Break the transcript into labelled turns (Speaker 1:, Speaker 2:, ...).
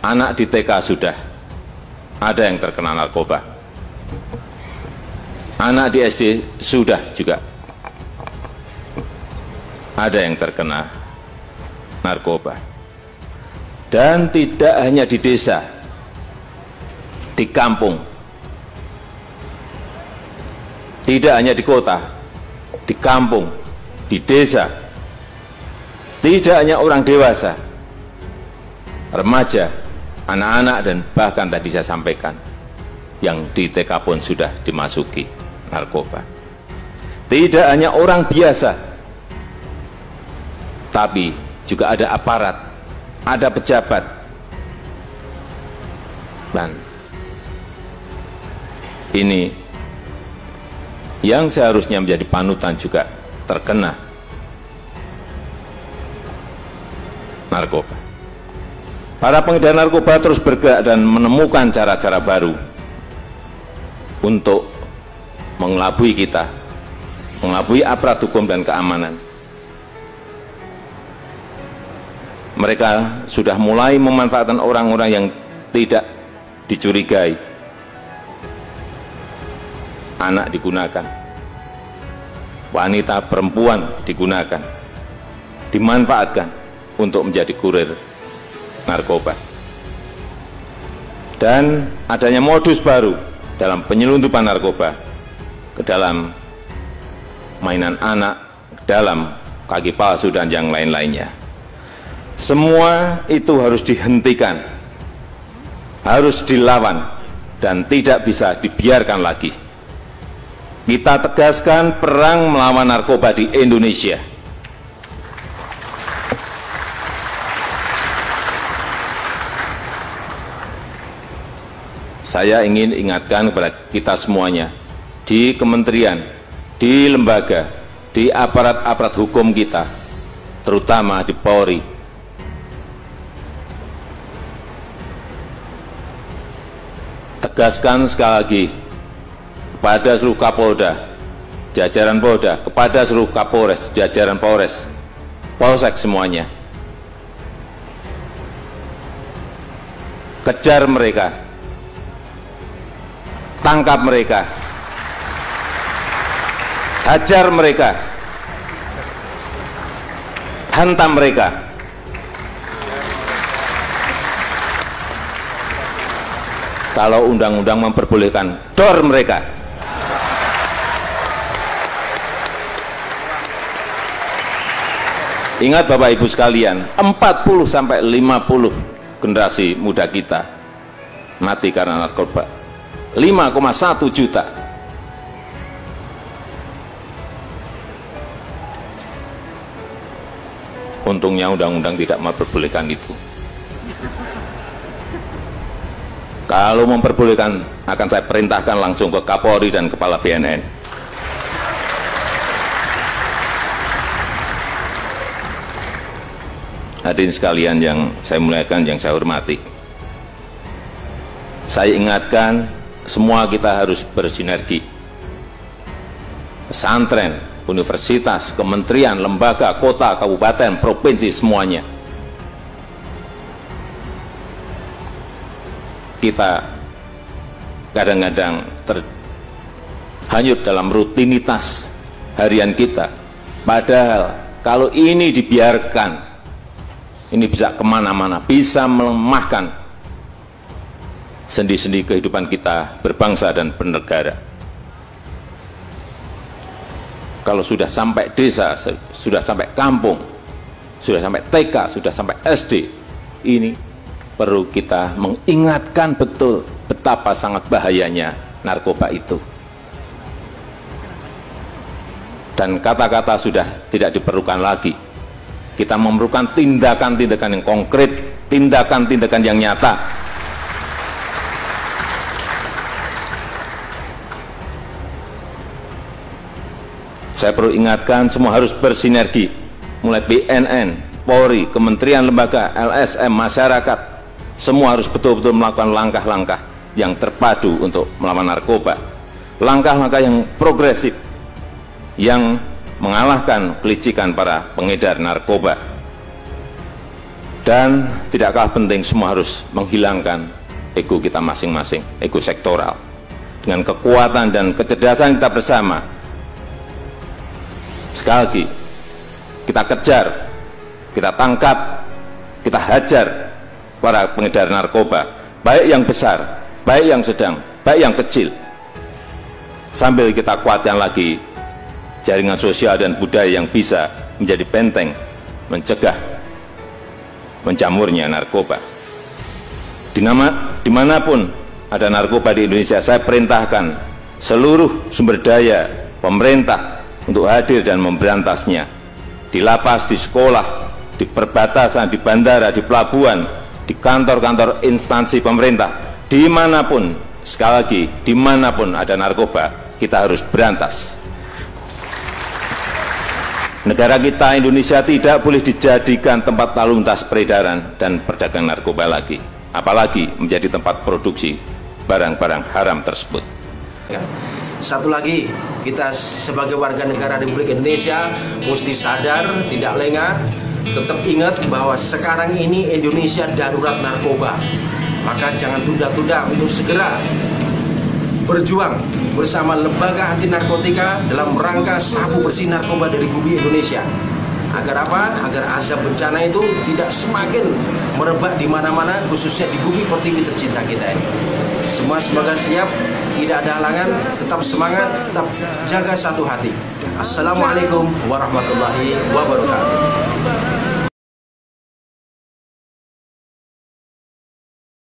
Speaker 1: anak di TK sudah ada yang terkena narkoba. Anak di SD sudah juga ada yang terkena narkoba. Dan tidak hanya di desa, di kampung, tidak hanya di kota, di kampung, di desa, tidak hanya orang dewasa, remaja, anak-anak, dan bahkan tadi saya sampaikan, yang di TK pun sudah dimasuki narkoba. Tidak hanya orang biasa, tapi juga ada aparat, ada pejabat, dan ini yang seharusnya menjadi panutan juga terkena narkoba. Para pengedar narkoba terus bergerak dan menemukan cara-cara baru untuk mengelabui kita, mengelabui aparat hukum dan keamanan. Mereka sudah mulai memanfaatkan orang-orang yang tidak dicurigai. Anak digunakan, wanita, perempuan digunakan, dimanfaatkan untuk menjadi kurir narkoba. Dan adanya modus baru dalam penyelundupan narkoba ke dalam mainan anak, ke dalam kaki palsu dan yang lain-lainnya. Semua itu harus dihentikan, harus dilawan, dan tidak bisa dibiarkan lagi. Kita tegaskan perang melawan narkoba di Indonesia. Saya ingin ingatkan kepada kita semuanya, di kementerian, di lembaga, di aparat-aparat hukum kita, terutama di Polri, tegaskan sekali lagi kepada seluruh Kapolda, jajaran Polda, kepada seluruh Kapolres, jajaran Polres, Polsek semuanya, kejar mereka, tangkap mereka, hajar mereka, hantam mereka. Kalau undang-undang memperbolehkan, dor mereka. Ingat Bapak Ibu sekalian, 40 sampai 50 generasi muda kita mati karena narkoba. 5,1 juta. Untungnya undang-undang tidak memperbolehkan itu. Kalau memperbolehkan, akan saya perintahkan langsung ke Kapolri dan Kepala BNN. Hadirin sekalian yang saya muliakan, yang saya hormati, saya ingatkan, semua kita harus bersinergi. Pesantren, universitas, kementerian, lembaga, kota, kabupaten, provinsi, semuanya. Kita kadang-kadang terhanyut dalam rutinitas harian kita. Padahal kalau ini dibiarkan, ini bisa kemana-mana, bisa melemahkan sendi-sendi kehidupan kita berbangsa dan bernegara. Kalau sudah sampai desa, sudah sampai kampung, sudah sampai TK, sudah sampai SD, ini perlu kita mengingatkan betul betapa sangat bahayanya narkoba itu. Dan kata-kata sudah tidak diperlukan lagi. Kita memerlukan tindakan-tindakan yang konkret, tindakan-tindakan yang nyata. Saya perlu ingatkan, semua harus bersinergi, mulai BNN, Polri, kementerian, lembaga, LSM, masyarakat. Semua harus betul-betul melakukan langkah-langkah yang terpadu untuk melawan narkoba. Langkah-langkah yang progresif, yang mengalahkan kelicikan para pengedar narkoba. Dan tidak kalah penting, semua harus menghilangkan ego kita masing-masing, ego sektoral. Dengan kekuatan dan kecerdasan kita bersama, sekali lagi, kita kejar, kita tangkap, kita hajar para pengedar narkoba, baik yang besar, baik yang sedang, baik yang kecil. Sambil kita kuatkan lagi jaringan sosial dan budaya yang bisa menjadi benteng mencegah menjamurnya narkoba. Dimanapun ada narkoba di Indonesia, saya perintahkan seluruh sumber daya pemerintah untuk hadir dan memberantasnya. Di lapas, di sekolah, di perbatasan, di bandara, di pelabuhan, di kantor-kantor instansi pemerintah, dimanapun, sekali lagi, dimanapun ada narkoba, kita harus berantas. Negara kita, Indonesia, tidak boleh dijadikan tempat lalu lintas peredaran dan perdagangan narkoba lagi, apalagi menjadi tempat produksi barang-barang haram tersebut.
Speaker 2: Satu lagi, kita sebagai warga negara Republik Indonesia mesti sadar, tidak lengah, tetap ingat bahwa sekarang ini Indonesia darurat narkoba. Maka jangan tunda-tunda untuk segera berjuang bersama lembaga anti narkotika dalam rangka sapu bersih narkoba dari bumi Indonesia. Agar apa? Agar azab bencana itu tidak semakin merebak di mana-mana, khususnya di bumi pertiwi tercinta kita ini. Semua semoga siap, tidak ada halangan, tetap semangat, tetap jaga satu hati. Assalamualaikum warahmatullahi wabarakatuh.